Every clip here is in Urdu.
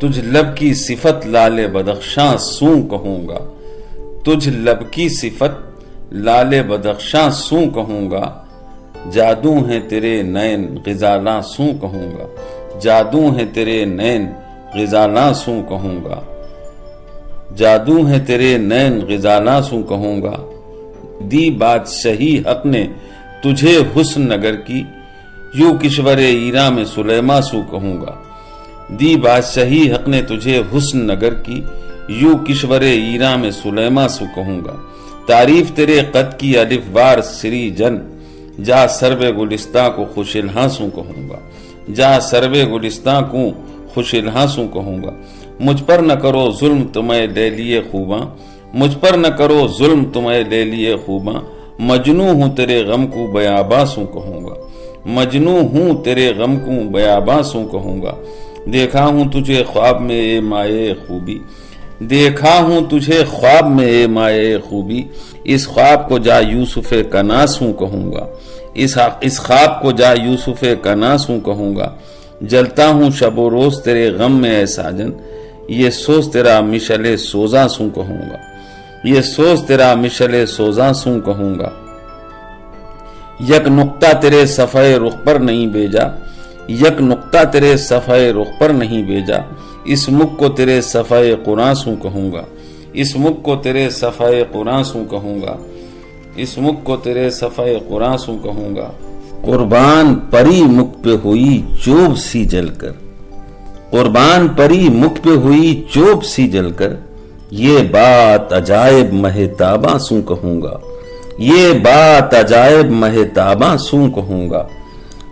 تجھ لب کی صفت لال بدخشاں سوں کہوں گا، تجھ لب کی صفت لال بدخشاں سوں کہوں گا، جادو ہیں تیرے نین غزالاں سوں کہوں گا، جادو ہیں تیرے نین غزالاں سوں کہوں گا، جادو ہیں تیرے نین غزالاں سوں کہوں گا، دی بادشاہی حق نے تجھے حسن نگر کی، یوں کشور ایراں میں سلیماں سوں کہوں گا، دی بادشاہی حق نے تجھے حسن نگر کی، یوں کشور ایراں میں سلیماں سوں کہوں گا، تعریف تیرے قد کی الف وار سری جن، جا سرو گلستاں کو خوش الہاں سوں کہوں گا، جا سرو گلستاں کو خوش الہاں سوں کہوں گا، مجھ پر نہ کرو ظلم تمہیں لے لیے خوباں، مجھ پر نہ کرو ظلم تمہیں لے لیے خوباں، مجنوں ہوں تیرے غم کو بیاباں سوں کہوں گا، مجنوں ہوں تیرے غم کو بیاباں سوں کہوں گا، دیکھا ہوں تجھے خواب میں اے مائے خوبی، دیکھا ہوں تجھے خواب میں اے مائے خوبی، اس خواب کو جا یوسف کناسوں کہوں گا، اس خواب کو جا یوسف کناسوں کہوں گا، جلتا ہوں شب و روز تیرے غم میں اے ساجن، یہ سوز تیرا مشعل سوزاں سوں کہوں گا، یہ سوز تیرا مشعل سوزاں سوں کہوں گا، یک نقطہ تیرے صفحے رخ پر نہیں بھیجا، یک نقطہ تیرے صفحے رخ پر نہیں بھیجا، اس مکھ کو تیرے صفحے قرآن سوں کہوں گا، اس مکھ کو تیرے صفحے قرآن سوں کہوں گا، اس مکھ کو تیرے صفحے قرآن سوں کہوں گا، قربان پری مکھ پہ ہوئی چوب سی جل کر، قربان پری مکھ پہ ہوئی چوب سی جل کر، یہ بات عجائب مہتاباں سوں کہوں گا، یہ بات عجائب مہتاباں سوں کہوں گا،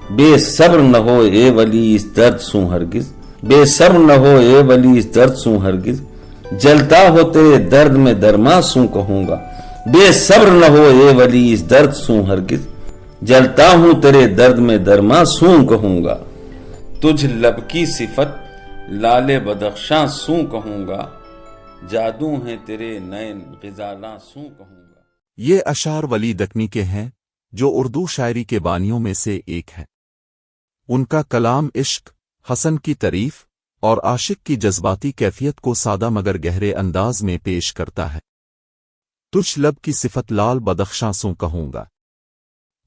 بے صبر نہ ہو اے ولی اس درد سوں ہرگز، بے صبر نہ ہو اے ولی اس درد سوں ہرگز، جلتا ہو تیرے درد میں درماں سوں کہوں گا، بے صبر نہ ہو اے ولی اس درد سوں ہرگز، جلتا ہوں تیرے درد میں درماں سوں کہوں گا، تجھ لب کی صفت لال بدخشاں سوں کہوں گا، جادو ہیں تیرے نین غزالاں سوں کہوں گا۔ یہ اشعار ولی دکنی کے ہیں جو اردو شاعری کے بانیوں میں سے ایک ہے۔ ان کا کلام عشق، حسن کی تعریف اور عاشق کی جذباتی کیفیت کو سادہ مگر گہرے انداز میں پیش کرتا ہے۔ تجھ لب کی صفت لال بدخشاں سوں کہوں گا،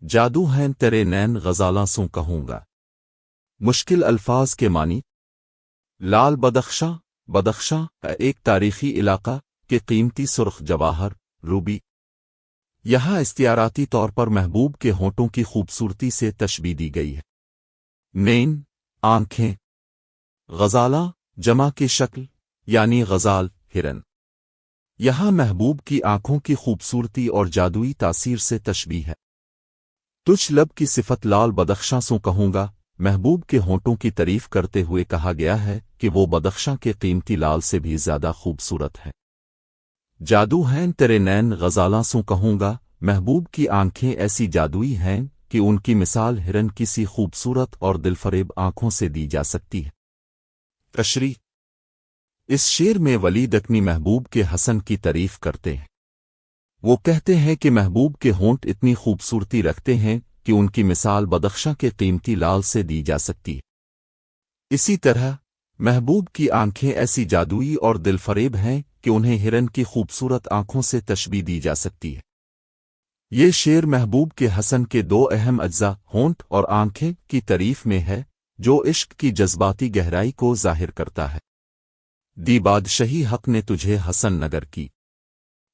جادو ہیں تیرے نین غزالاں سوں کہوں گا۔ مشکل الفاظ کے معنی: لال بدخشاں، بدخشاں ایک تاریخی علاقہ کے قیمتی سرخ جواہر روبی، یہاں استعاراتی طور پر محبوب کے ہونٹوں کی خوبصورتی سے تشبیہ دی گئی ہے۔ نین آنکھیں، غزالاں جمع کی شکل یعنی غزال ہرن، یہاں محبوب کی آنکھوں کی خوبصورتی اور جادوئی تاثیر سے تشبیہ ہے۔ تجھ لب کی صفت لال بدخشاں سوں کہوں گا، محبوب کے ہونٹوں کی تعریف کرتے ہوئے کہا گیا ہے کہ وہ بدخشاں کے قیمتی لال سے بھی زیادہ خوبصورت ہے۔ جادو ہیں تیرے نین غزالاں سوں کہوں گا، محبوب کی آنکھیں ایسی جادوئی ہیں کہ ان کی مثال ہرن کسی خوبصورت اور دلفریب آنکھوں سے دی جا سکتی ہے۔ تشریح: اس شعر میں ولی دکنی محبوب کے حسن کی تعریف کرتے ہیں۔ وہ کہتے ہیں کہ محبوب کے ہونٹ اتنی خوبصورتی رکھتے ہیں کہ ان کی مثال بدخشاں کے قیمتی لال سے دی جا سکتی ہے۔ اسی طرح محبوب کی آنکھیں ایسی جادوئی اور دلفریب ہیں کہ انہیں ہرن کی خوبصورت آنکھوں سے تشبیہ دی جا سکتی ہے۔ یہ شعر محبوب کے حسن کے دو اہم اجزاء ہونٹ اور آنکھیں کی تعریف میں ہے، جو عشق کی جذباتی گہرائی کو ظاہر کرتا ہے۔ دی بادشاہی حق نے تجھے حسن نگر کی،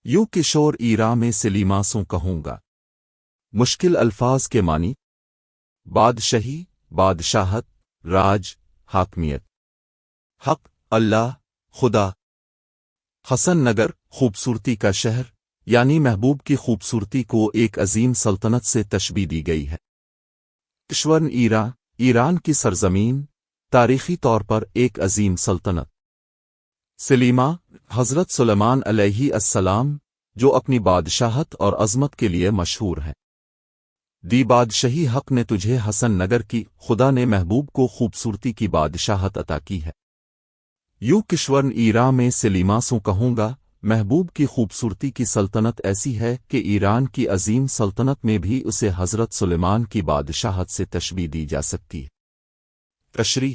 یوں کشور ایراں میں سلیماں سوں کہوں گا۔ مشکل الفاظ کے معنی: بادشاہی، بادشاہت، راج، حاکمیت۔ حق اللہ، خدا۔ حسن نگر، خوبصورتی کا شہر، یعنی محبوب کی خوبصورتی کو ایک عظیم سلطنت سے تشبیہ دی گئی ہے۔ کشور ایراں، ایران کی سرزمین، تاریخی طور پر ایک عظیم سلطنت۔ سلیمہ، حضرت سلیمان علیہ السلام، جو اپنی بادشاہت اور عظمت کے لیے مشہور ہیں۔ دی بادشاہی حق نے تجھے حسن نگر کی، خدا نے محبوب کو خوبصورتی کی بادشاہت عطا کی ہے۔ یوں کشور ایراں میں سلیماں سوں کہوں گا، محبوب کی خوبصورتی کی سلطنت ایسی ہے کہ ایران کی عظیم سلطنت میں بھی اسے حضرت سلیمان کی بادشاہت سے تشبیہ دی جا سکتی ہے۔ تشریح: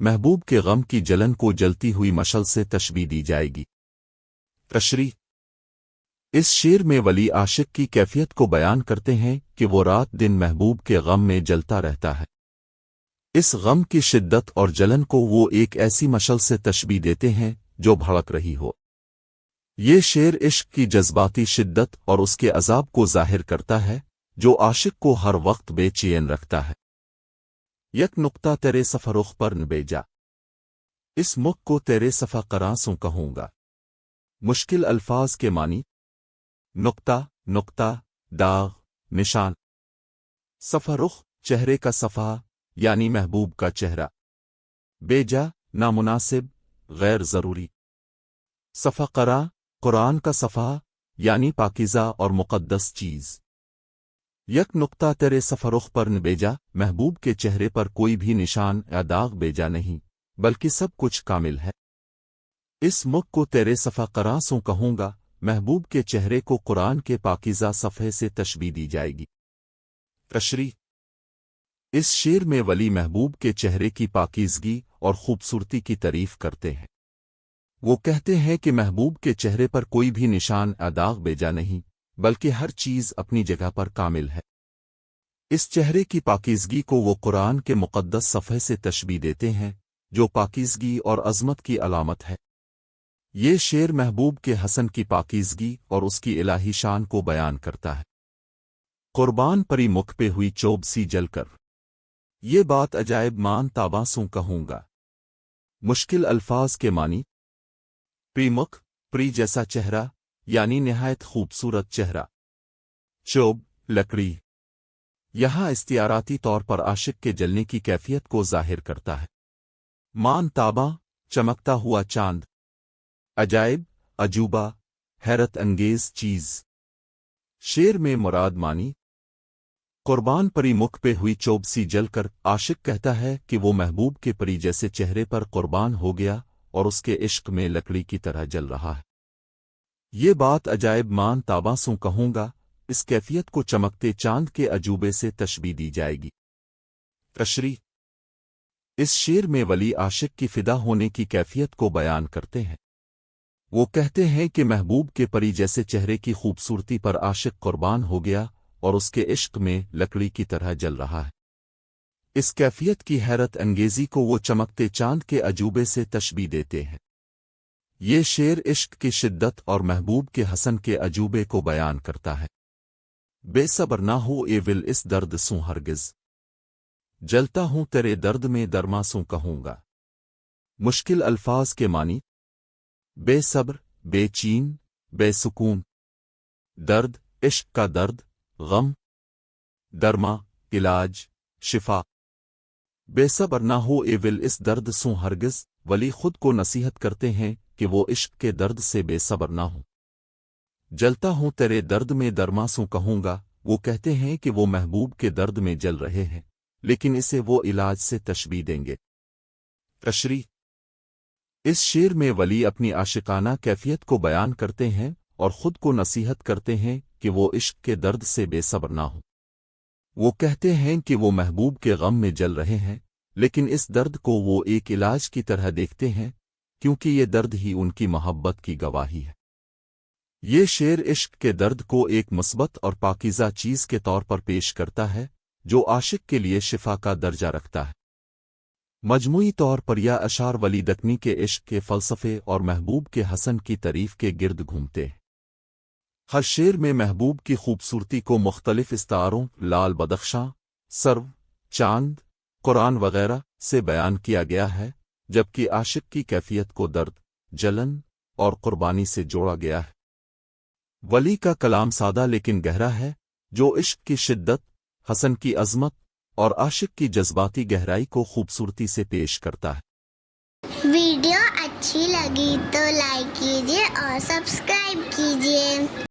محبوب کے غم کی جلن کو جلتی ہوئی مشعل سے تشبیہ دی جائے گی۔ تشریح: اس شعر میں ولی عاشق کی کیفیت کو بیان کرتے ہیں کہ وہ رات دن محبوب کے غم میں جلتا رہتا ہے۔ اس غم کی شدت اور جلن کو وہ ایک ایسی مشعل سے تشبیہ دیتے ہیں جو بھڑک رہی ہو۔ یہ شعر عشق کی جذباتی شدت اور اس کے عذاب کو ظاہر کرتا ہے جو عاشق کو ہر وقت بے چین رکھتا ہے۔ یک نقطہ تیرے صفا رخ پر نبیجا، اس مکھ کو تیرے صفا قرانسوں کہوں گا۔ مشکل الفاظ کے معنی: نقطہ، داغ، نشان۔ صفا رخ، چہرے کا صفحہ یعنی محبوب کا چہرہ۔ بیجا، نامناسب، غیر ضروری۔ صفا قرا، قرآن کا صفحہ یعنی پاکیزہ اور مقدس چیز۔ یک نقطہ تیرے صفا رخ پر نبیجا، محبوب کے چہرے پر کوئی بھی نشان یا داغ بیجا نہیں، بلکہ سب کچھ کامل ہے۔ اس مکھ کو تیرے صفا قرانسوں کہوں گا، محبوب کے چہرے کو قرآن کے پاکیزہ صفحے سے تشبیہ دی جائے گی۔ تشریح: اس شعر میں ولی محبوب کے چہرے کی پاکیزگی اور خوبصورتی کی تعریف کرتے ہیں۔ وہ کہتے ہیں کہ محبوب کے چہرے پر کوئی بھی نشان یا داغ بیجا نہیں، بلکہ ہر چیز اپنی جگہ پر کامل ہے۔ اس چہرے کی پاکیزگی کو وہ قرآن کے مقدس صفحے سے تشبیہ دیتے ہیں جو پاکیزگی اور عظمت کی علامت ہے۔ یہ شعر محبوب کے حسن کی پاکیزگی اور اس کی الہی شان کو بیان کرتا ہے۔ قربان پری مکھ پہ ہوئی چوب سی جل کر، یہ بات عجائب مان تاباں سوں کہوں گا۔ مشکل الفاظ کے معنی: پری مکھ، پری جیسا چہرہ یعنی نہایت خوبصورت چہرہ۔ چوب، لکڑی، یہاں استعاراتی طور پر عاشق کے جلنے کی کیفیت کو ظاہر کرتا ہے۔ مان تاباں، چمکتا ہوا چاند۔ عجائب، عجوبہ، حیرت انگیز چیز۔ شعر میں مراد معنی: قربان پری مکھ پہ ہوئی چوب سی جل کر، عاشق کہتا ہے کہ وہ محبوب کے پری جیسے چہرے پر قربان ہو گیا اور اس کے عشق میں لکڑی کی طرح جل رہا ہے۔ یہ بات عجائب مان تاباں سوں کہوں گا، اس کیفیت کو چمکتے چاند کے عجوبے سے تشبیہ دی جائے گی۔ تشریح: اس شعر میں ولی عاشق کی فدا ہونے کی کیفیت کو بیان کرتے ہیں۔ وہ کہتے ہیں کہ محبوب کے پری جیسے چہرے کی خوبصورتی پر عاشق قربان ہو گیا اور اس کے عشق میں لکڑی کی طرح جل رہا ہے۔ اس کیفیت کی حیرت انگیزی کو وہ چمکتے چاند کے عجوبے سے تشبیہ دیتے ہیں۔ یہ شعر عشق کی شدت اور محبوب کے حسن کے عجوبے کو بیان کرتا ہے۔ بے صبر نہ ہو اے ول اس درد سوں ہرگز، جلتا ہوں تیرے درد میں درما سوں کہوں گا۔ مشکل الفاظ کے معنی: بے صبر، بے چین، بے سکون۔ درد، عشق کا درد، غم۔ درما، علاج، شفا۔ بے صبر نہ ہو اے ول اس درد سوں ہرگز، ولی خود کو نصیحت کرتے ہیں کہ وہ عشق کے درد سے بے صبر نہ ہوں۔ جلتا ہوں تیرے درد میں درما سوں کہوں گا، وہ کہتے ہیں کہ وہ محبوب کے درد میں جل رہے ہیں، لیکن اسے وہ علاج سے تشبیہ دیں گے۔ تشریح: اس شعر میں ولی اپنی عاشقانہ کیفیت کو بیان کرتے ہیں اور خود کو نصیحت کرتے ہیں کہ وہ عشق کے درد سے بے صبر نہ ہوں۔ وہ کہتے ہیں کہ وہ محبوب کے غم میں جل رہے ہیں، لیکن اس درد کو وہ ایک علاج کی طرح دیکھتے ہیں، کیونکہ یہ درد ہی ان کی محبت کی گواہی ہے۔ یہ شعر عشق کے درد کو ایک مثبت اور پاکیزہ چیز کے طور پر پیش کرتا ہے جو عاشق کے لیے شفا کا درجہ رکھتا ہے۔ مجموعی طور پر یہ اشعار ولی دکنی کے عشق کے فلسفے اور محبوب کے حسن کی تعریف کے گرد گھومتے ہیں۔ ہر شعر میں محبوب کی خوبصورتی کو مختلف استعاروں لال بدخشاں، سرو، چاند، قرآن وغیرہ سے بیان کیا گیا ہے، جبکہ عاشق کی کیفیت کو درد، جلن اور قربانی سے جوڑا گیا ہے۔ ولی کا کلام سادہ لیکن گہرا ہے، جو عشق کی شدت، حسن کی عظمت اور عاشق کی جذباتی گہرائی کو خوبصورتی سے پیش کرتا ہے۔ ویڈیو اچھی لگی تو لائک کیجیے اور سبسکرائب کیجیے۔